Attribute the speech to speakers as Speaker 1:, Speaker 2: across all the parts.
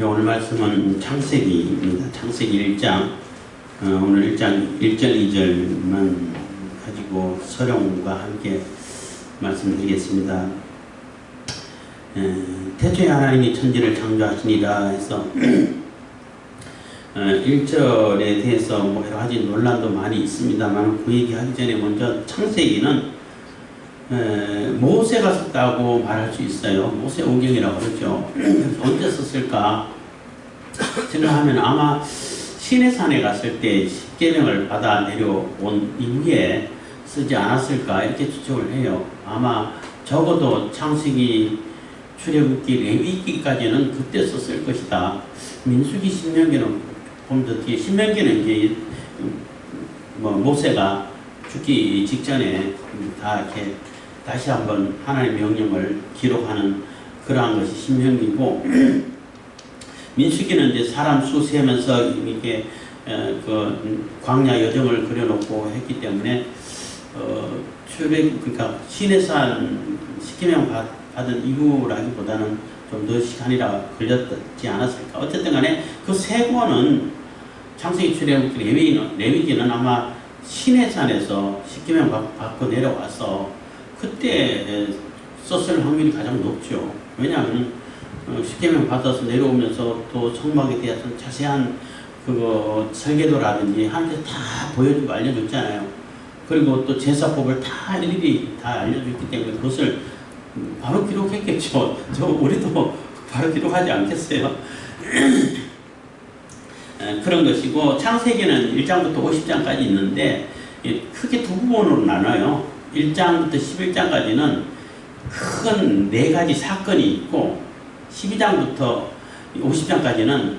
Speaker 1: 오늘 말씀은 창세기입니다. 창세기 1장, 오늘 1장 1절 2절만 가지고 서령과 함께 말씀드리겠습니다. 태초에 하나님이 천지를 창조하시니라 해서 1절에 대해서 여러 가지 논란도 많이 있습니다만, 그 얘기하기 전에 먼저 창세기는 모세가 썼다고 말할 수 있어요. 모세오경이라고 그러죠. 언제 썼을까 생각하면 아마 시내산에 갔을 때 십계명을 받아 내려온 이후에 쓰지 않았을까 이렇게 추측을 해요. 아마 적어도 창세기, 출애굽기, 레위기까지는 그때 썼을 것이다. 민수기, 신명기는 좀 더 뒤에, 신명기는 이제 모세가 죽기 직전에 다 이렇게 다시 한번 하나님의 명령을 기록하는 그러한 것이 신명기고, 민수기는 이제 사람 수 세면서 이렇게 그 광야 여정을 그려놓고 했기 때문에 그러니까 시내산 십계명 받은 이후라기보다는 좀 더 시간이라 걸렸지 않았을까. 어쨌든 간에 그 세 권은 창세기, 출애굽기, 레위기는 아마 시내산에서 십계명 받고 내려와서 그때 썼을 확률이 가장 높죠. 왜냐하면 십계명 받아서 내려오면서 또 성막에 대해서 자세한 그거 설계도라든지 하는데 다 보여주고 알려줬잖아요. 그리고 또 제사법을 다 일일이 다 알려줬기 때문에 그것을 바로 기록했겠죠. 우리도 바로 기록하지 않겠어요. 그런 것이고, 창세기는 1장부터 50장까지 있는데 크게 두 부분으로 나눠요. 1장부터 11장까지는 큰 4가지 사건이 있고, 12장부터 50장까지는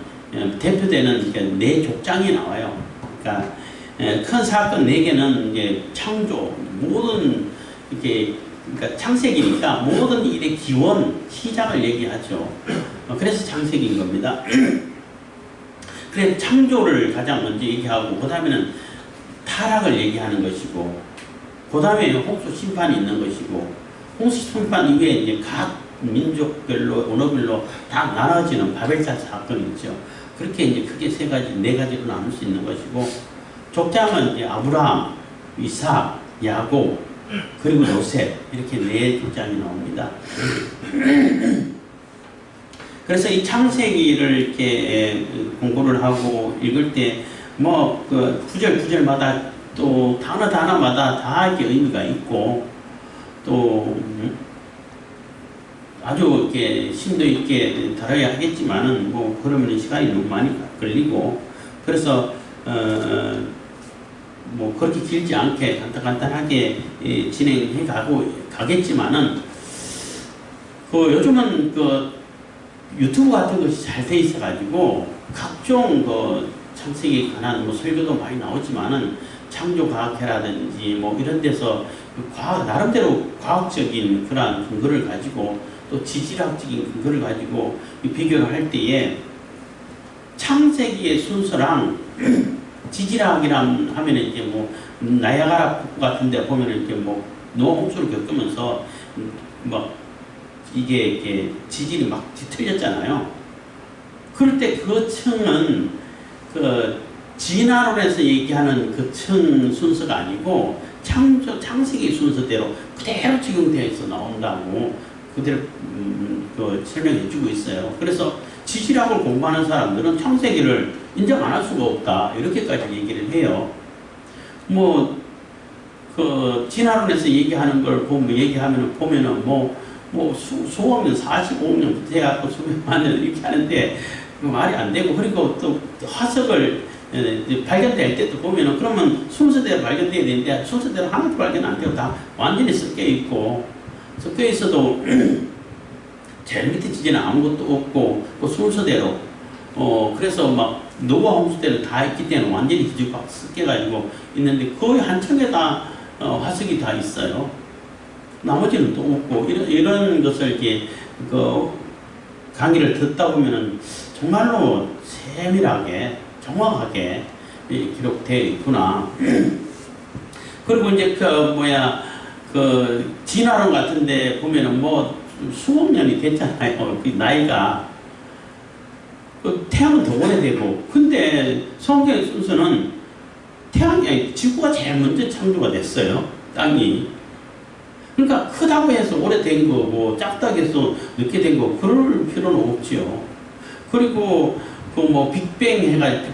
Speaker 1: 대표되는 4족장이 나와요. 그러니까 큰 사건 4개는 이제 창조, 모든 이렇게, 그러니까 창세기니까 모든 일의 기원, 시작을 얘기하죠. 그래서 창세기인 겁니다. 그래서 창조를 가장 먼저 얘기하고, 그 다음에는 타락을 얘기하는 것이고, 그 다음에 홍수 심판이 있는 것이고, 홍수 심판 이후에 이제 각 민족별로, 언어별로 다 나눠지는 바벨탑 사건이 있죠. 그렇게 이제 크게 4가지로 나눌 수 있는 것이고, 족장은 이제 아브라함, 이삭, 야곱, 그리고 요셉, 이렇게 4족장이 나옵니다. 그래서 이 창세기를 이렇게 공부를 하고 읽을 때, 그 구절마다 또 단어마다 다 이렇게 의미가 있고, 또 아주 이렇게 심도 있게 다뤄야 하겠지만은, 그러면 시간이 너무 많이 걸리고, 그래서 그렇게 길지 않게 간단하게 진행해 가겠지만은, 요즘은 유튜브 같은 것이 잘 돼 있어가지고 각종 창세기에 관한 설교도 많이 나오지만은, 창조과학회라든지 이런 데서 나름대로 과학적인 그러한 근거를 가지고, 또 지질학적인 근거를 가지고 비교를 할 때에 창세기의 순서랑 지질학이란 하면 이제 나야가라 폭포 같은 데 보면 이렇게 노아 홍수를 겪으면서 이게 이렇게 지질이 막 뒤틀렸잖아요. 그럴 때 그 층은 진화론에서 얘기하는 그 층 순서가 아니고 창세기 순서대로 그대로 적용되어 있어 나온다고 그대로 설명해 주고 있어요. 그래서 지질학을 공부하는 사람들은 창세기를 인정 안 할 수가 없다, 이렇게까지 얘기를 해요. 진화론에서 얘기하는 걸 보면은 수억 년, 45억 년부터 해갖고 수백만 년 이렇게 하는데 말이 안 되고, 그리고 또 화석을 발견될 때도 보면은, 그러면 순서대로 발견돼야 되는데 순서대로 하나도 발견 안 되고 다 완전히 섞여 있어도 제일 밑에 지지는 아무것도 없고, 그 순서대로 그래서 노아 홍수 때는 다 있기 때문에 완전히 뒤집어 섞여가지고 있는데, 거의 한 층에 다 화석이 다 있어요. 나머지는 또 없고, 이런 것을 이렇게 강의를 듣다 보면은 정말로 세밀하게, 정확하게 기록되어 있구나. 그리고 이제 진화론 같은데 보면은 수억 년이 됐잖아요. 그 나이가. 태양은 더 오래되고, 근데 성경의 순서는 지구가 제일 먼저 창조가 됐어요. 땅이. 그러니까 크다고 해서 오래된 거고 작다고 해서 늦게 된 거 그럴 필요는 없지요. 그리고 그 뭐 빅뱅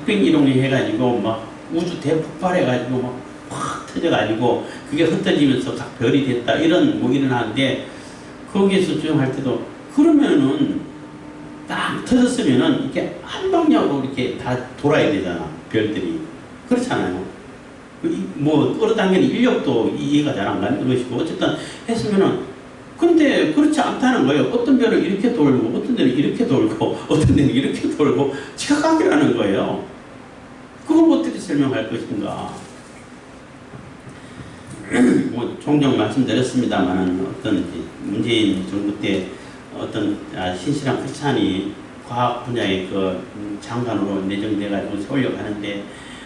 Speaker 1: 이론이 해가지고 막 우주 대폭발해가지고 막 확 터져가지고 그게 흩어지면서 각 별이 됐다 이런 뭐 일어나는데, 거기에서 주장할 때도 그러면은 딱 터졌으면은 이렇게 한 방향으로 이렇게 다 돌아야 되잖아, 별들이. 그렇잖아요. 뭐 끌어당기는 인력도 이해가 잘 안 가는 것이고 어쨌든 했으면은, 근데 그렇지 않다는 거예요. 어떤 별은 이렇게 돌고 어떤 데는 이렇게 돌고 어떤 데는 이렇게 돌고 지각하기라는 거예요. 그걸 어떻게 설명할 것인가. 뭐 종종 말씀드렸습니다만은 어떤 문재인 정부 때 어떤 신실한 크리스찬이 과학 분야의 그 장관으로 내정돼가지고 서울역 가는데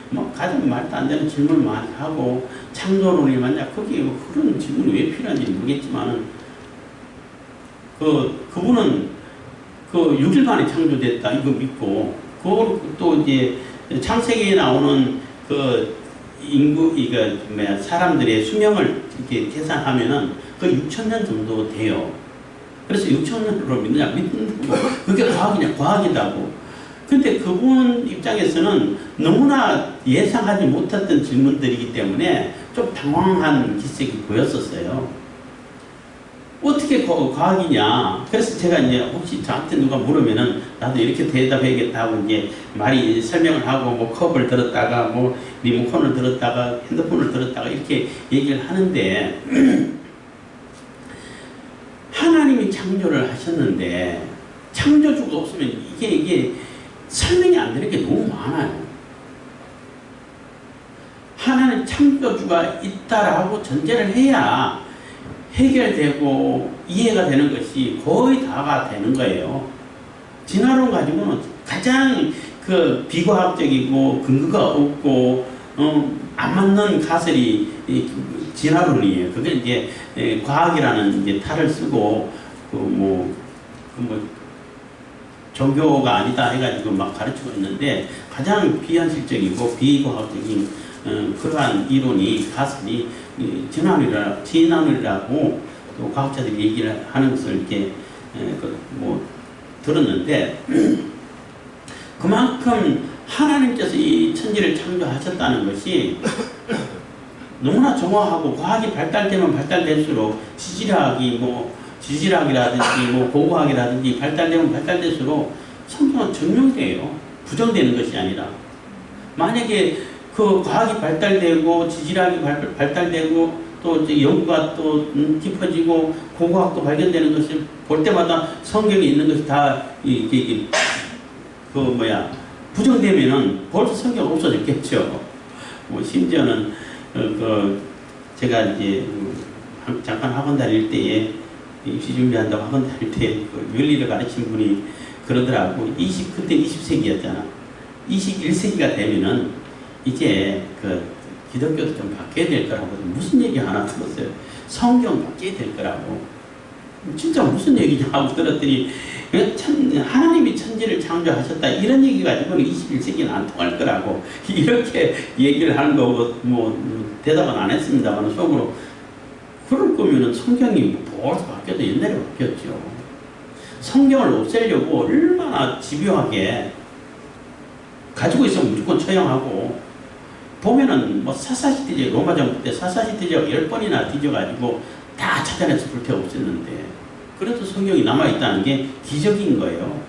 Speaker 1: 뭐 가장 말도 안 되는 질문을 많이 하고 창조론이 맞냐, 거기에 뭐 그런 질문이 왜 필요한지 모르겠지만은 그분은 그 6일 만에 창조됐다 이거 믿고, 그걸 또 이제 창세기에 나오는 그 인구 사람들의 수명을 이렇게 계산하면은 그 6,000년 정도 돼요. 그래서 6,000년으로 믿느냐, 믿는다고. 그게 과학이냐, 과학이라고. 근데 그분 입장에서는 너무나 예상하지 못했던 질문들이기 때문에 좀 당황한 기색이 보였었어요. 어떻게 과학이냐. 그래서 제가 이제 혹시 저한테 누가 물으면은 나도 이렇게 대답해야겠다 하고 이제 말이 설명을 하고 뭐 컵을 들었다가 뭐 리모컨을 들었다가 핸드폰을 들었다가 이렇게 얘기를 하는데 하나님이 창조를 하셨는데 창조주가 없으면 이게 설명이 안 되는 게 너무 많아요. 하나님 창조주가 있다라고 전제를 해야 해결되고 이해가 되는 것이 거의 다가 되는 거예요. 진화론 가지고는 가장 그 비과학적이고 근거가 없고 안 맞는 가설이 진화론이에요. 그게 이제 과학이라는 이제 탈을 쓰고 종교가 아니다 해가지고 막 가르치고 있는데, 가장 비현실적이고 비과학적인 그러한 이론이 가설이 진화론이라고 또 과학자들이 얘기를 하는 것을 이렇게 들었는데, 그만큼 하나님께서 이 천지를 창조하셨다는 것이 너무나 정확하고, 과학이 발달되면 발달될수록 지질학이라든지 고고학이라든지 발달되면 발달될수록 성경은 증명돼요. 부정되는 것이 아니라. 만약에 그 과학이 발달되고 지질학이 발달되고 또 이제 연구가 또 깊어지고 고고학도 발견되는 것을 볼 때마다 성경에 있는 것이 다 부정되면은 벌써 성경 없어졌겠죠. 뭐 심지어는 제가 이제 잠깐 학원 다닐 때에 입시 준비한다고 학원 다닐 때 윤리를 가르친 분이 그러더라고. 그때 20세기였잖아. 21세기가 되면은 이제 기독교도 좀 바뀌어야 될 거라고. 무슨 얘기 하나 들었어요. 성경 바뀌어야 될 거라고. 진짜 무슨 얘기냐 하고 들었더니 하나님이 천지를 창조하셨다 이런 얘기 가지고는 21세기는 안 통할 거라고 이렇게 얘기를 하는 거고, 대답은 안 했습니다만 속으로 그럴 거면은 성경이 벌써 바뀌어도 옛날에 바뀌었죠. 성경을 없애려고 얼마나 집요하게 가지고 있으면 무조건 처형하고, 보면은 사사시대제 로마 정부 때 사사시대제가 10번이나 뒤져가지고 다 찾아내서 불태워 없앴는데 그래도 성경이 남아있다는 게 기적인 거예요.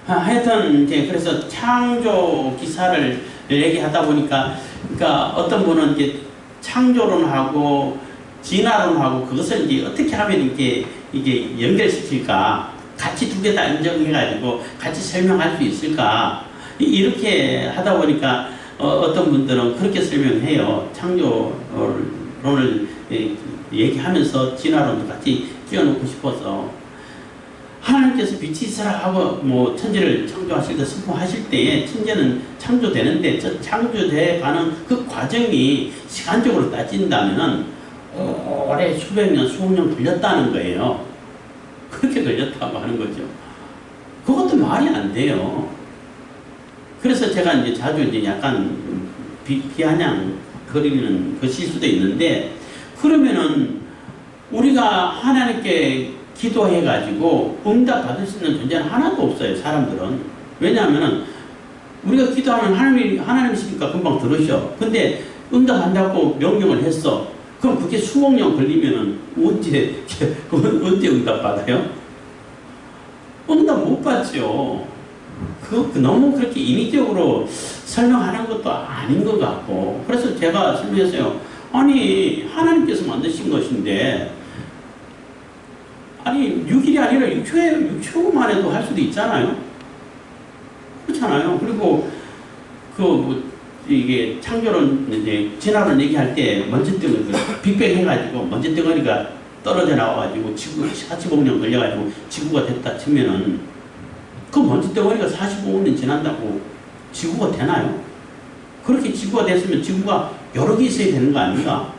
Speaker 1: 하여튼 이제 그래서 창조 기사를 얘기하다 보니까, 그러니까 어떤 분은 이제 창조론하고 진화론하고 그것을 이제 어떻게 하면 이게 연결시킬까, 같이 두 개 다 인정해가지고 같이 설명할 수 있을까, 이렇게 하다 보니까 어떤 분들은 그렇게 설명해요. 창조론을 얘기하면서 진화론도 같이 끼워놓고 싶어서, 하나님께서 빛이 있으라 하고 천지를 창조하실 때 선포하실 때에 천지는 창조되는데, 저 창조돼 가는 그 과정이 시간적으로 따진다면은 오래 수백 년, 수억 년 걸렸다는 거예요. 그렇게 걸렸다고 하는 거죠. 그것도 말이 안 돼요. 그래서 제가 이제 자주 이제 약간 비아냥 거리는 것일 수도 있는데, 그러면은 우리가 하나님께 기도해가지고 응답 받을 수 있는 존재는 하나도 없어요, 사람들은. 왜냐하면은 우리가 기도하면 하나님이시니까 금방 들으셔. 근데 응답한다고 명령을 했어. 그럼 그게 수억 년 걸리면은 언제 응답 받아요? 응답 못 받죠. 너무 그렇게 인위적으로 설명하는 것도 아닌 것 같고. 그래서 제가 설명했어요. 아니, 하나님께서 만드신 것인데, 아니, 6일이 아니라 6초만 해도 할 수도 있잖아요. 그렇잖아요. 그리고, 이게 창조론, 이제, 진화론 얘기할 때, 먼지덩어리, 빅뱅 해가지고, 먼지덩어리가 떨어져 나와가지고, 45억 년 걸려가지고, 지구가 됐다 치면은, 그 먼지덩어리가 45억 년 지난다고 지구가 되나요? 그렇게 지구가 됐으면 지구가 여러 개 있어야 되는 거 아닌가?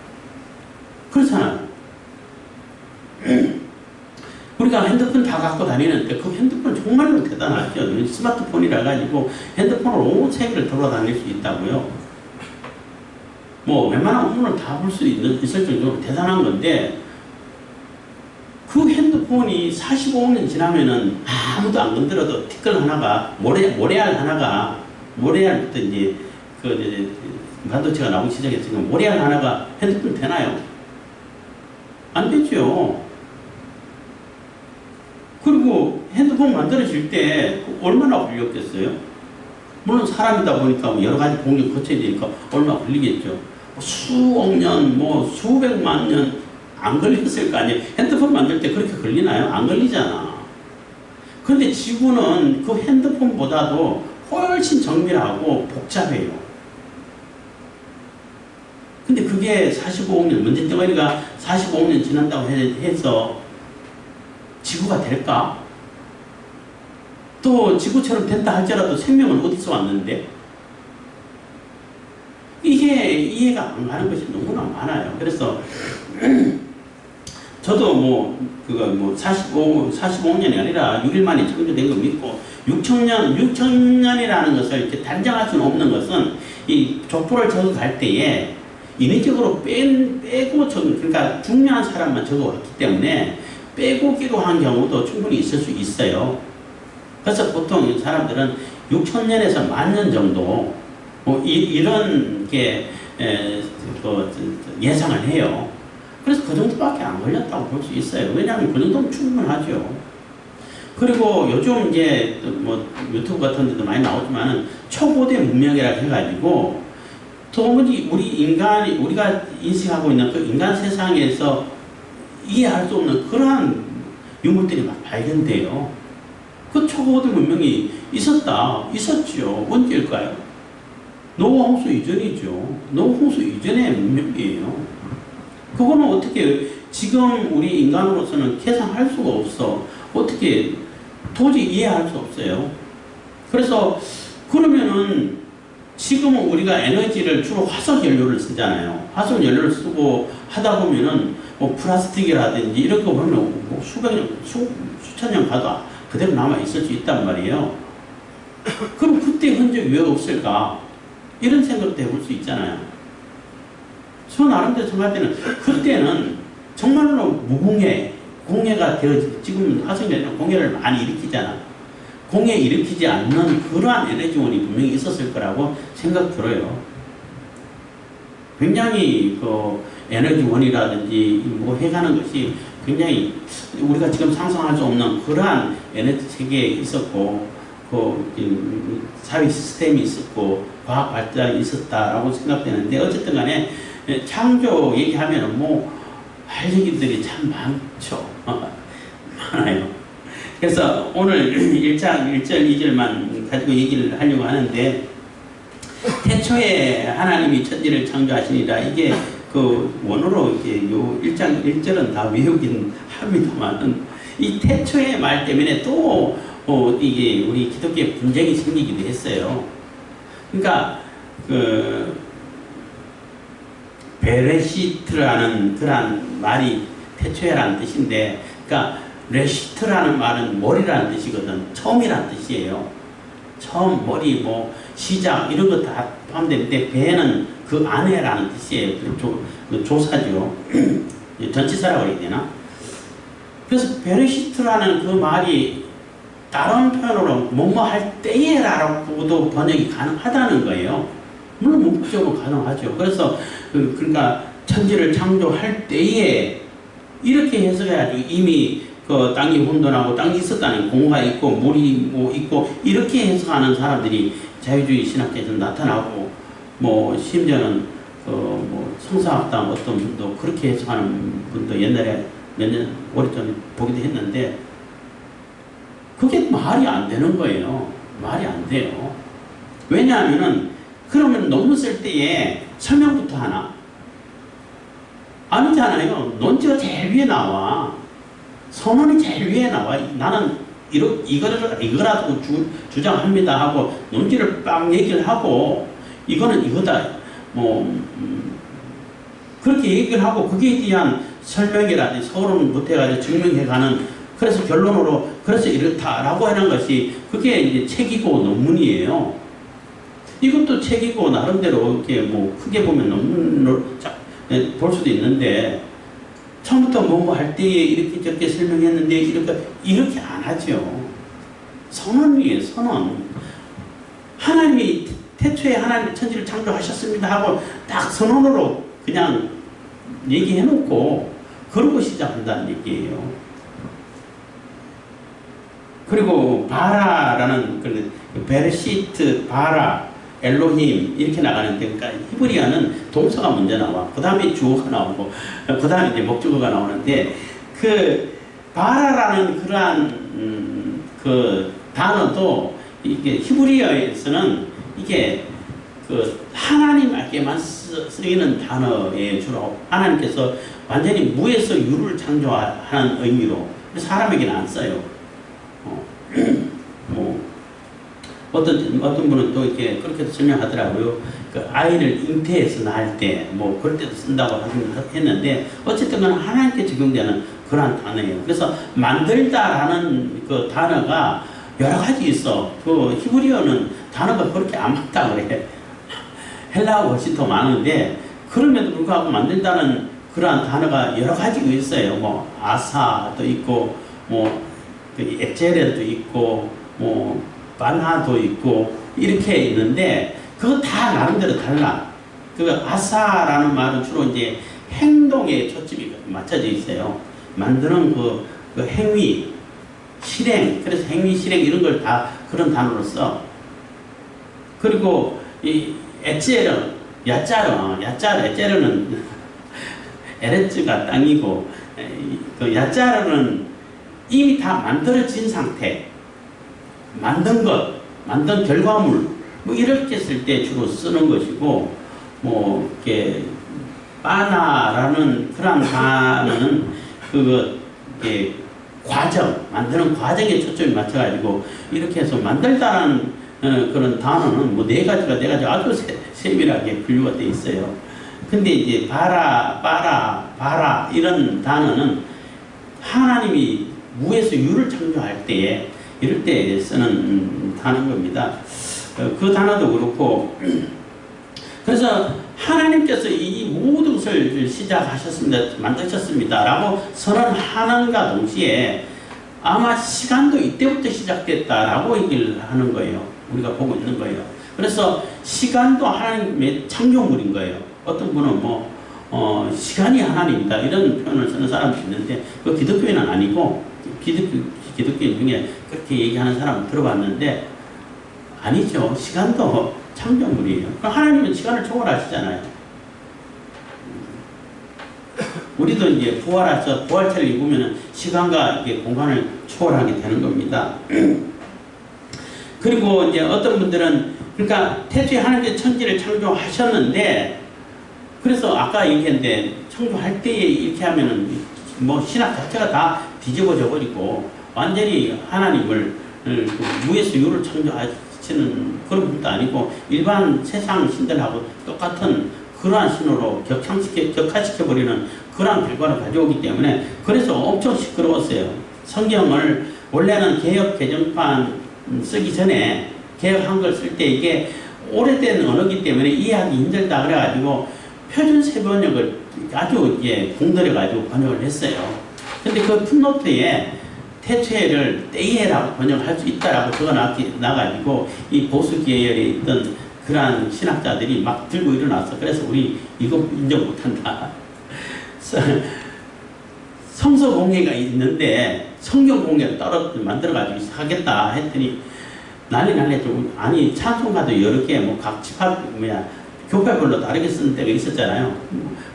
Speaker 1: 그렇잖아요. 우리가 핸드폰 다 갖고 다니는데 그 핸드폰 정말로 대단하죠. 스마트폰이라 가지고 핸드폰을 온 세계를 돌아다닐 수 있다고요. 뭐 웬만한 업무를 다 볼 수 있을 정도로 대단한 건데, 그 핸드폰이 45억 년 지나면은 아무도 안 건드려도 티끌 하나가, 모래알 하나가, 모래알부터 이제 반도체가 나오기 시작했으니까 모래알 하나가 핸드폰 되나요? 안 되죠. 그리고 핸드폰 만들어질 때 얼마나 걸렸겠어요? 물론 사람이다 보니까 여러 가지 공정 거쳐야 되니까 얼마 걸리겠죠. 수억 년, 수백만 년 안 걸렸을 거 아니에요. 핸드폰 만들 때 그렇게 걸리나요? 안 걸리잖아. 그런데 지구는 그 핸드폰보다도 훨씬 정밀하고 복잡해요. 근데 그게 45억 년, 먼지덩어리가 45억 년 지난다고 해서 지구가 될까? 또 지구처럼 된다 할지라도 생명은 어디서 왔는데? 이게 이해가 안 가는 것이 너무나 많아요. 그래서 저도 45년이 아니라 6일 만에 창조된 거 믿고, 6천년이라는 것을 이렇게 단정할 수는 없는 것은, 이 족보를 적어갈 때에 인위적으로 빼고 그러니까 중요한 사람만 적어왔기 때문에 빼고 기록한 경우도 충분히 있을 수 있어요. 그래서 보통 사람들은 6천년에서 10,000년 정도 이런 게 예상을 해요. 그래서 그 정도밖에 안 걸렸다고 볼 수 있어요. 왜냐하면 그 정도면 충분하죠. 그리고 요즘 이제 유튜브 같은 데도 많이 나오지만은 초고대 문명이라고 해가지고 도무지 우리가 인식하고 있는 그 인간 세상에서 이해할 수 없는 그러한 유물들이 막 발견돼요. 그 초고대 문명이 있었죠. 언제일까요? 노아 홍수 이전이죠. 노아 홍수 이전의 문명이에요. 그거는 어떻게 지금 우리 인간으로서는 계산할 수가 없어. 어떻게 도저히 이해할 수 없어요. 그래서 그러면은 지금은 우리가 에너지를 주로 화석 연료를 쓰잖아요. 화석 연료를 쓰고 하다 보면은 플라스틱이라든지 이런 거 보면 수백 년, 수천 년 가도 그대로 남아 있을 수 있단 말이에요. 그럼 그때 흔적이 왜 없을까? 이런 생각도 해볼 수 있잖아요. 저 나름대로 생각할 때는 그때는 정말로 공해가 지금 화석연료는 공해를 많이 일으키잖아. 공해 일으키지 않는 그러한 에너지원이 분명히 있었을 거라고 생각 들어요. 굉장히 에너지원이라든지 해가는 것이 굉장히 우리가 지금 상상할 수 없는 그러한 에너지 체계에 있었고, 사회 시스템이 있었고, 과학 발달이 있었다라고 생각되는데, 어쨌든 간에 창조 얘기하면은 할 얘기들이 참 많죠. 많아요. 그래서 오늘 1장 1절 2절만 가지고 얘기를 하려고 하는데, 태초에 하나님이 천지를 창조하시니라, 이게 원어로 이게 요 1장 1절은 다 외우긴 합니다만, 이 태초의 말 때문에 또 이게 우리 기독교에 분쟁이 생기기도 했어요. 그러니까 베레시트라는 그런 말이 태초에라는 뜻인데, 그러니까 레시트라는 말은 머리라는 뜻이거든. 처음이라는 뜻이에요. 처음, 머리, 뭐 시작 이런 거 다 포함되는데 배는 그 안에라는 뜻이에요. 그 조사죠. 전치사라고 해야 되나? 그래서 베르시트라는 그 말이 다른 표현으로 뭐뭐 할 때에라고도 번역이 가능하다는 거예요. 물론 문법적으로 가능하죠. 그래서 그러니까 천지를 창조할 때에 이렇게 해석해야지 이미 그 땅이 혼돈하고 땅이 있었다는 공가 있고 물이 뭐 있고 이렇게 해석하는 사람들이 자유주의 신학계에서 나타나고 뭐 심지어는 뭐 성사학당 어떤 분도 그렇게 해석하는 분도 옛날에 몇 년 오래전에 보기도 했는데 그게 말이 안 되는 거예요. 말이 안 돼요. 왜냐하면은 그러면 논문 쓸 때에 설명부터 하나? 아니잖아요. 논지가 제일 위에 나와. 선언이 제일 위에 나와. 나는 이거라도 주장합니다 하고 논지를 빡 얘기를 하고 이거는 이거다. 뭐 그렇게 얘기를 하고 거기에 대한 설명이라든지 서론 못해가지고 증명해가는 그래서 결론으로 그래서 이렇다라고 하는 것이 그게 이제 책이고 논문이에요. 이것도 책이고 나름대로 이렇게 뭐 크게 보면 논문으로 볼 수도 있는데 처음부터 뭐 할 때에 이렇게 저렇게 설명했는데 이렇게 안 하죠. 선언이에요. 선언. 하나님이 태초에 하나님 천지를 창조하셨습니다 하고 딱 선언으로 그냥 얘기해놓고 그러고 시작한다는 얘기예요. 그리고 바라라는 베르시트, 바라, 엘로힘 이렇게 나가는데 그러니까 히브리어는 동사가 먼저 나와. 그 다음에 주어가 나오고 그 다음에 이제 목적어가 나오는데 그 바라라는 그러한 그 단어도 이게 히브리어에서는 이게 그 하나님께만 쓰이는 단어에 주로 하나님께서 완전히 무에서 유를 창조하는 의미로 사람에게는 안 써요. 뭐 어떤 분은 또 이렇게 그렇게 설명하더라고요. 그 아이를 잉태해서 낳을 때 뭐 그럴 때도 쓴다고 했는데 어쨌든 간 하나님께 적용되는 그러한 단어예요. 그래서 만들다라는 그 단어가 여러 가지 있어. 그 히브리어는 단어가 그렇게 안 맞다 그래. 헬라어가 훨씬 더 많은데 그럼에도 불구하고 만들다는 그러한 단어가 여러 가지가 있어요. 뭐 아사도 있고 뭐 에체레도 있고 뭐 바나도 있고 이렇게 있는데 그거 다 나름대로 달라. 그 아사라는 말은 주로 이제 행동에 초점이 맞춰져 있어요. 만드는 그 행위, 실행, 그래서 행위, 실행 이런 걸 다 그런 단어로 써. 그리고 이 에체르, 에체르는 에레츠가 땅이고 그 야자르는 이미 다 만들어진 상태, 만든 것, 만든 결과물, 뭐 이렇게 쓸 때 주로 쓰는 것이고, 뭐 이렇게 바나라는 그런 단어는 이게 과정, 만드는 과정에 초점이 맞춰가지고 이렇게 해서 만들다라는 그런 단어는 뭐 네 가지가 아주 세밀하게 분류가 돼 있어요. 근데 이제 바라 이런 단어는 하나님이 무에서 유를 창조할 때에 이럴 때 쓰는 단어인 겁니다. 그 단어도 그렇고 그래서 하나님께서 이 모든 것을 시작하셨습니다. 만드셨습니다. 라고 선언하는가 동시에 아마 시간도 이때부터 시작됐다라고 얘기를 하는 거예요. 우리가 보고 있는 거예요. 그래서 시간도 하나님의 창조물인 거예요. 어떤 분은 시간이 하나님이다 이런 표현을 쓰는 사람도 있는데 그 기독교인은 아니고 기독교인 중에 그렇게 얘기하는 사람 들어봤는데 아니죠. 시간도 창조물이에요. 하나님은 시간을 초월하시잖아요. 우리도 이제 부활해서 부활체를 입으면 시간과 이게 공간을 초월하게 되는 겁니다. 그리고 이제 어떤 분들은 그러니까 태초에 하나님께서 천지를 창조하셨는데 그래서 아까 얘기했는데 창조할 때에 이렇게 하면은 뭐 신학 자체가 다 뒤집어져 버리고 완전히 하나님을 무에서 유를 창조하시는 그런 분도 아니고 일반 세상 신들하고 똑같은 그러한 신호로 격화시켜버리는 그러한 결과를 가져오기 때문에 그래서 엄청 시끄러웠어요. 성경을 원래는 개역 개정판 쓰기 전에 개역 한글 쓸 때 이게 오래된 언어기 때문에 이해하기 힘들다 그래가지고 표준세 번역을 아주 공들여가지고 번역을 했어요. 근데 그 풋노트에 태초에를 때이해라고 번역할 수 있다라고 적어놔가지고 이 보수 계열에 있던 그러한 신학자들이 막 들고 일어났어. 그래서 우리 이거 인정 못한다. 성서 공예가 있는데 성경 공예를 따로 만들어가지고 하겠다 했더니 난리 좀 아니 찬송가도 여러 개 뭐 각 집합 교회별로 다르게 쓰는 때가 있었잖아요.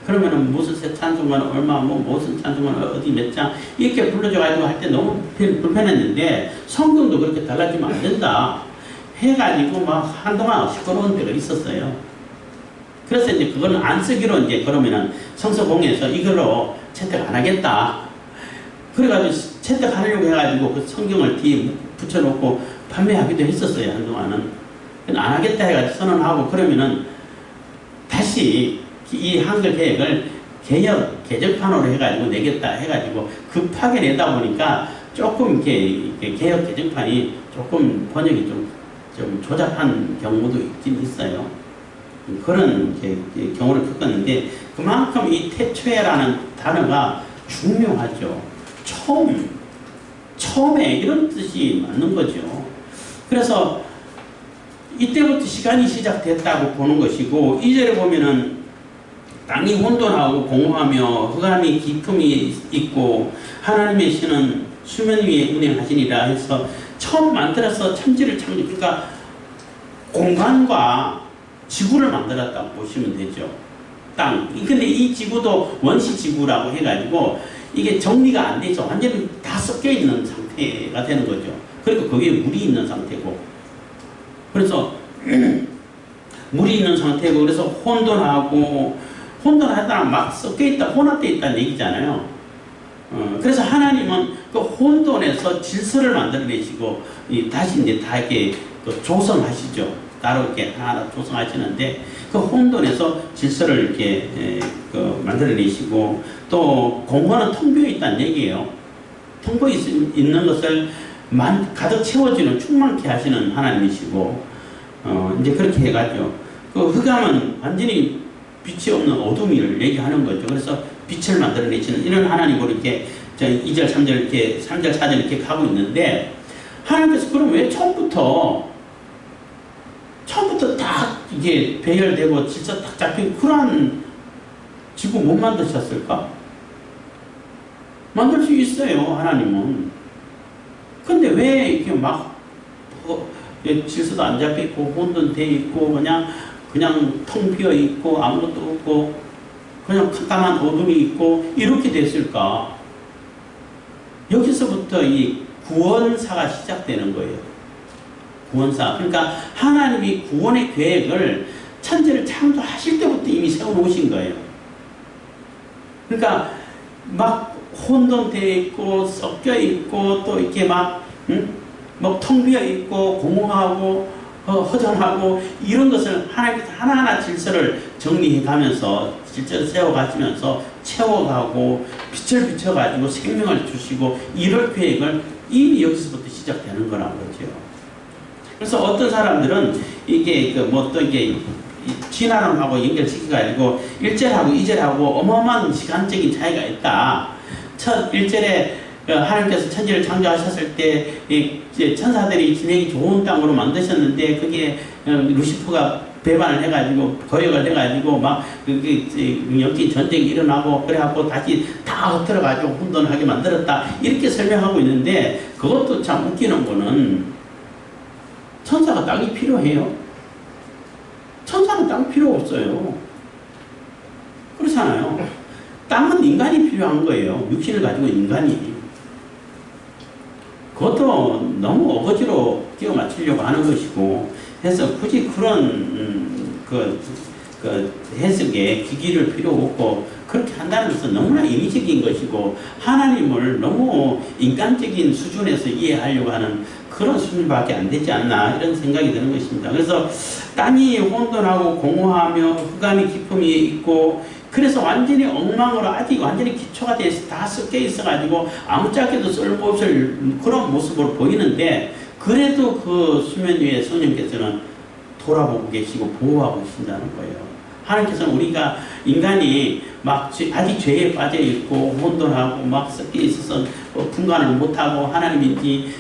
Speaker 1: 그러면은 무슨 새 찬송가는 얼마 뭐 무슨 찬송가는 어디 몇 장 이렇게 불러줘가지고 할 때 너무 불편했는데 성경도 그렇게 달라지면 안 된다 해가지고 막 한동안 시끄러운 때가 있었어요. 그래서 이제 그거는 안 쓰기로 이제 그러면은 성서공예에서 이걸로 채택 안 하겠다. 그래가지고 채택하려고 해가지고 그 성경을 뒤에 붙여놓고 판매하기도 했었어요. 한동안은. 안 하겠다 해가지고 선언하고 그러면은 다시 이 한글 개혁을 개정판으로 해가지고 내겠다 해가지고 급하게 내다 보니까 조금 이렇게 개혁 개정판이 조금 번역이 좀 조잡한 경우도 있긴 있어요. 그런 경우를 겪었는데 그만큼 이 태초에라는 단어가 중요하죠. 처음에 이런 뜻이 맞는 거죠. 그래서 이때부터 시간이 시작됐다고 보는 것이고 2절에 보면은 땅이 혼돈하고 공허하며 흑암이 깊음이 있고 하나님의 신은 수면 위에 운행하시니라 해서 처음 만들어서 천지를 창조 그러니까 공간과 지구를 만들었다고 보시면 되죠. 땅. 근데 이 지구도 원시지구라고 해가지고 이게 정리가 안 돼서 완전히 다 섞여 있는 상태가 되는 거죠. 그리고 거기에 물이 있는 상태고. 그래서 물이 있는 상태고 그래서 혼돈하다가 막 섞여 있다, 혼합되어 있다는 얘기잖아요. 그래서 하나님은 그 혼돈에서 질서를 만들어내시고 다시 이제 다 이렇게 조성하시죠. 따로 이렇게 하나 조성하시는데 그 혼돈에서 질서를 이렇게 만들어내시고 또 공간은 텅 비어 있다는 얘기예요. 텅 비어 있는 것을 가득 채워주는 충만케 하시는 하나님이시고 이제 그렇게 해가지고 그 흑암은 완전히 빛이 없는 어둠을 얘기하는 거죠. 그래서 빛을 만들어내시는 이런 하나님으로 이렇게 2절, 3절 이렇게 3절, 4절 이렇게 가고 있는데 하나님께서 그럼 왜 처음부터 딱 이게 배열되고 질서 딱 잡힌 그러한 지구 못 만드셨을까? 만들 수 있어요, 하나님은. 근데 왜 이렇게 막 질서도 안 잡혀있고 혼돈돼 있고 그냥 텅 비어 있고 아무것도 없고 그냥 깜깜한 어둠이 있고 이렇게 됐을까? 여기서부터 이 구원사가 시작되는 거예요. 구원사. 그러니까 하나님이 구원의 계획을 천지를 창조하실 때부터 이미 세워놓으신 거예요. 그러니까 막 혼돈되어 있고 섞여 있고 또 이렇게 막 텅 비어 있고 공허하고 허전하고 이런 것을 하나님께서 하나하나 질서를 정리해 가면서 질서를 세워가시면서 채워가고 빛을 비춰가지고 생명을 주시고 이럴 계획을 이미 여기서부터 시작되는 거라는 거죠. 그래서 어떤 사람들은 이게 또 이게 진화론하고 연결시켜가지고 1절하고 2절하고 어마어마한 시간적인 차이가 있다. 첫 1절에 하나님께서 천지를 창조하셨을 때 천사들이 지내기 좋은 땅으로 만드셨는데 그게 루시퍼가 배반을 해가지고 거역을 해가지고 막 영적인 전쟁이 일어나고 그래갖고 다시 다 흩어져가지고 혼돈하게 만들었다 이렇게 설명하고 있는데 그것도 참 웃기는 거는 천사가 땅이 필요해요? 천사는 땅 필요 없어요. 그렇잖아요. 땅은 인간이 필요한 거예요. 육신을 가지고 인간이. 그것도 너무 어거지로 끼워 맞추려고 하는 것이고 해서 굳이 그런 해석에 기기를 필요 없고 그렇게 한다는 것은 너무나 인위적인 것이고 하나님을 너무 인간적인 수준에서 이해하려고 하는 그런 수준밖에 안 되지 않나 이런 생각이 드는 것입니다. 그래서 땅이 혼돈하고 공허하며 흑암이 깊음이 있고 그래서 완전히 엉망으로 아직 완전히 기초가 돼서 다 섞여 있어가지고 아무짝에도 쓸모없을 그런 모습으로 보이는데 그래도 그 수면 위에 성령께서는 돌아보고 계시고 보호하고 계신다는 거예요. 하나님께서는 우리가 인간이 막 아직 죄에 빠져 있고 혼돈하고 막 섞여 있어서 분간을 못하고 하나님인지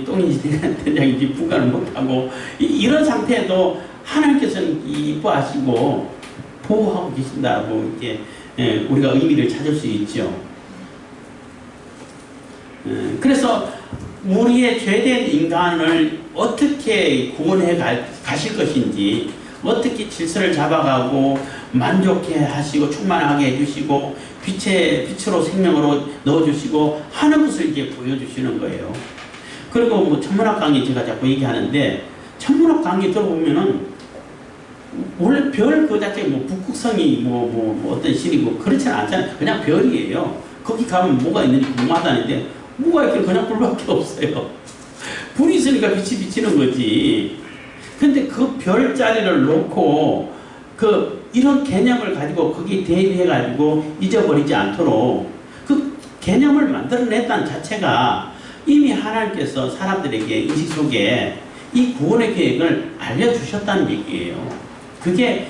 Speaker 1: 똥인지 된장인지 분간을 못하고 이런 상태에도 하나님께서는 이뻐하시고 보호하고 계신다고 이렇게 우리가 의미를 찾을 수 있죠. 그래서 우리의 죄된 인간을 어떻게 구원해 가실 것인지, 어떻게 질서를 잡아가고 만족해 하시고 충만하게 해주시고 빛으로 생명으로 넣어주시고 하는 것을 이제 보여주시는 거예요. 그리고 뭐 천문학 강의 제가 자꾸 얘기하는데, 천문학 강의 들어보면은 원래 별 그 자체 뭐 북극성이 뭐 어떤 신이고 그렇지는 않잖아요. 그냥 별이에요. 거기 가면 뭐가 있는지 궁금하다는데 뭐가 있길 그냥 불밖에 없어요. 불이 있으니까 빛이 비치는 거지. 근데 그 별자리를 놓고 이런 개념을 가지고 거기에 대비해 가지고 잊어버리지 않도록 그 개념을 만들어냈다는 자체가 이미 하나님께서 사람들에게 인식 속에 이 구원의 계획을 알려주셨다는 얘기예요. 그게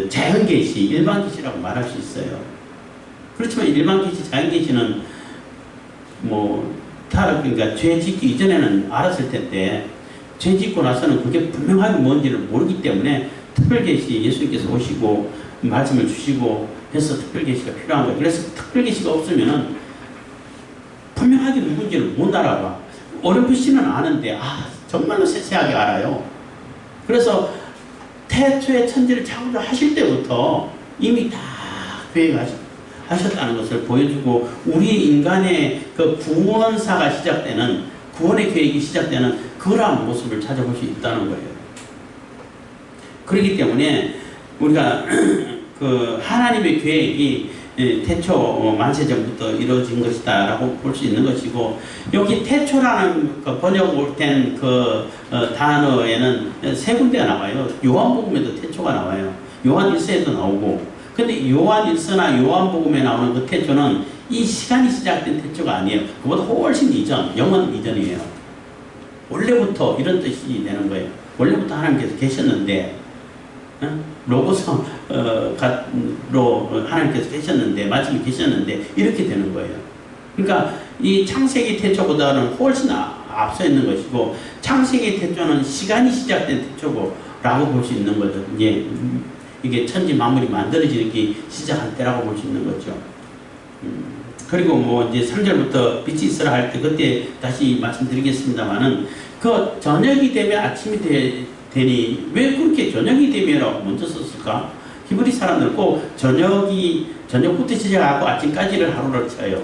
Speaker 1: 자연계시, 일반계시라고 말할 수 있어요. 그렇지만 일반계시, 자연계시는 그러니까 죄 짓기 이전에는 알았을 텐데 죄 짓고 나서는 그게 분명하게 뭔지를 모르기 때문에 특별계시, 예수님께서 오시고 말씀을 주시고 해서 특별계시가 필요한 거예요. 그래서 특별계시가 없으면은 분명하게 누군지를 못 알아봐. 어렴풋이는 아는데 정말로 세세하게 알아요. 그래서 태초에 천지를 창조하실 때부터 이미 다 계획하셨다는 것을 보여주고, 우리 인간의 그 구원사가 시작되는, 구원의 계획이 시작되는 그러한 모습을 찾아볼 수 있다는 거예요. 그렇기 때문에 우리가 하나님의 계획이 태초 만세전부터 이루어진 것이다 라고 볼 수 있는 것이고, 여기 태초라는 번역된 단어에는 세 군데가 나와요. 요한복음에도 태초가 나와요. 요한 1서에도 나오고. 근데 요한 1서나 요한복음에 나오는 그 태초는 이 시간이 시작된 태초가 아니에요. 그보다 훨씬 이전, 영원 이전이에요. 원래부터 이런 뜻이 되는 거예요. 원래부터 하나님께서 계셨는데, 로고스로 하나님께서 계셨는데, 말씀이 계셨는데 이렇게 되는 거예요. 그러니까 이 창세기 태초보다는 훨씬 앞서 있는 것이고, 창세기 태초는 시간이 시작된 태초라고 볼 수 있는 거죠. 이게 천지 만물이 만들어지기 시작한 때라고 볼 수 있는 거죠. 그리고 이제 3절부터 빛이 있으라 할 때 그때 다시 말씀드리겠습니다만은, 그 저녁이 되면 아침이 되니 왜 그렇게 저녁이 되면이라고 먼저 썼을까? 히브리 사람들 꼭 저녁부터 시작하고 아침까지를 하루를 쳐요.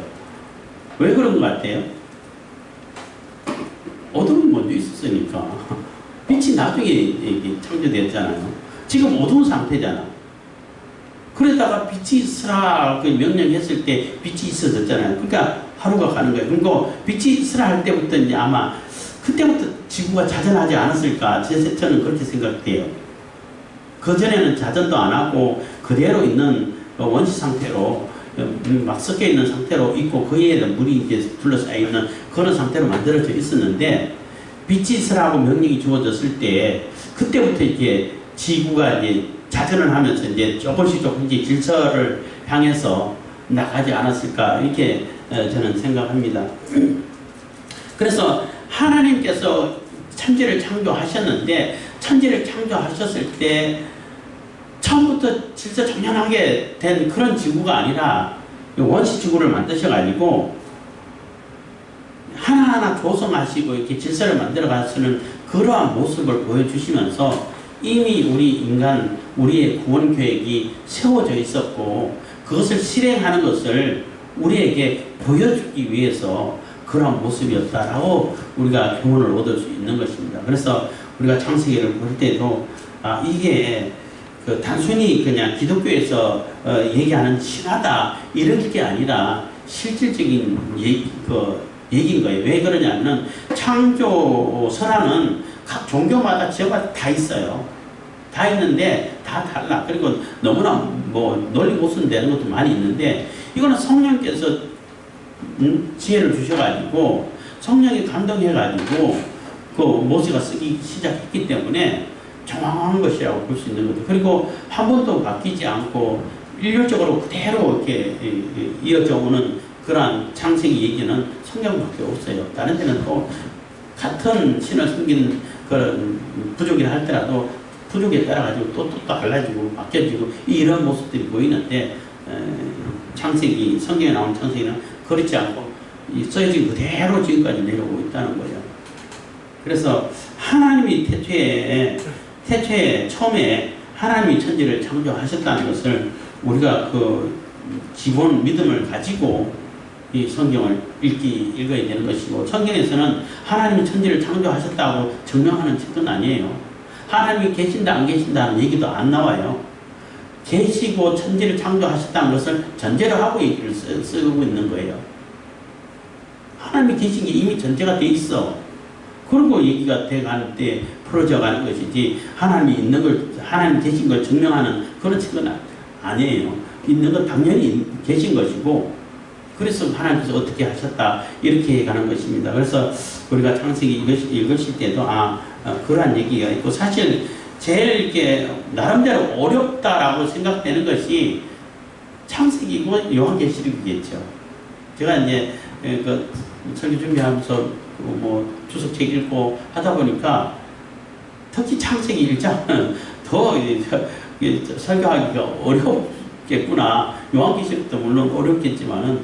Speaker 1: 왜 그런 것 같아요? 어둠이 먼저 있었으니까. 빛이 나중에 창조되었잖아요. 지금 어두운 상태잖아. 그러다가 빛이 있으라 명령했을 때 빛이 있어졌잖아요. 그러니까 하루가 가는 거예요. 그리고 빛이 있으라 할 때부터 이제 아마 그때부터 지구가 자전하지 않았을까? 저는 그렇게 생각해요. 그전에는 자전도 안 하고 그대로 있는 원시 상태로 막 섞여 있는 상태로 있고, 그 위에 물이 이제 둘러싸여 있는 그런 상태로 만들어져 있었는데, 빛이 있으라고 명령이 주어졌을 때 그때부터 이제 지구가 이제 자전을 하면서 이제 조금씩 질서를 향해서 나가지 않았을까, 이렇게 저는 생각합니다. 그래서 하나님께서 천지를 창조하셨는데, 천지를 창조하셨을 때 처음부터 질서 정연하게 된 그런 지구가 아니라 원시 지구를 만드셔가지고 하나하나 조성하시고 이렇게 질서를 만들어 가시는 그러한 모습을 보여주시면서 이미 우리의 구원 계획이 세워져 있었고, 그것을 실행하는 것을 우리에게 보여주기 위해서 그런 모습이었다라고 우리가 교훈을 얻을 수 있는 것입니다. 그래서 우리가 창세기를 볼 때도 이게 단순히 그냥 기독교에서 얘기하는 신화다 이런 게 아니라 실질적인 얘기인 거예요. 왜 그러냐면 창조 선화는 각 종교마다 지역마다 다 있어요. 다 있는데 다 달라. 그리고 너무나 뭐 논리 못 쓴다는 것도 많이 있는데 이거는 성령께서 지혜를 주셔가지고 성령이 감동해가지고 그 모세가 쓰기 시작했기 때문에 정확한 것이라고 볼 수 있는 거죠. 그리고 한 번도 바뀌지 않고 일률적으로 그대로 이렇게 이어져 오는 그러한 창세기 얘기는 성경밖에 없어요. 다른 데는 또 같은 신을 숨긴 그런 부족이라 할지라도 부족에 따라가지고 또 달라지고 바뀌어지고 이런 모습들이 보이는데 창세기, 성경에 나온 창세기는 그렇지 않고 써진 그대로 지금까지 내려오고 있다는 거예요. 그래서 하나님이 태초에 처음에 하나님이 천지를 창조하셨다는 것을 우리가 그 기본 믿음을 가지고 이 성경을 읽어야 되는 것이고, 성경에서는 하나님이 천지를 창조하셨다고 증명하는 책은 아니에요. 하나님이 계신다 안 계신다는 얘기도 안 나와요. 계시고 천지를 창조하셨다는 것을 전제로 하고 얘기를 쓰고 있는 거예요. 하나님이 계신 게 이미 전제가 돼 있어. 그리고 얘기가 돼가는 때 풀어져 가는 것이지, 하나님이 있는 걸, 하나님 계신 걸 증명하는 그런 책은 아니에요. 있는 건 당연히 계신 것이고, 그래서 하나님께서 어떻게 하셨다 이렇게 가는 것입니다. 그래서 우리가 창세기 읽으실 때도 그러한 얘기가 있고, 사실 제일 이렇게 나름대로 어렵다라고 생각되는 것이 창세기고 요한계시록이겠죠. 제가 이제 그 설교 준비하면서 뭐 주석책 읽고 하다 보니까 특히 창세기 1장은 더 설교하기가 어렵겠구나. 요한계시록도 물론 어렵겠지만은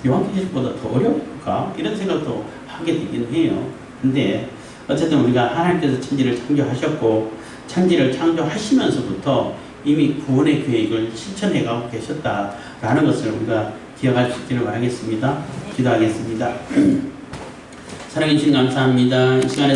Speaker 1: 요한계시록보다 더 어려울까? 이런 생각도 하게 되긴 해요. 근데 어쨌든 우리가 하나님께서 천지를 창조하셨고, 천지를 창조하시면서부터 이미 구원의 계획을 실천해 가고 계셨다라는 것을 우리가 기억할 수 있기를 바라겠습니다. 기도하겠습니다. 사랑해 주신 감사합니다. 이 시간에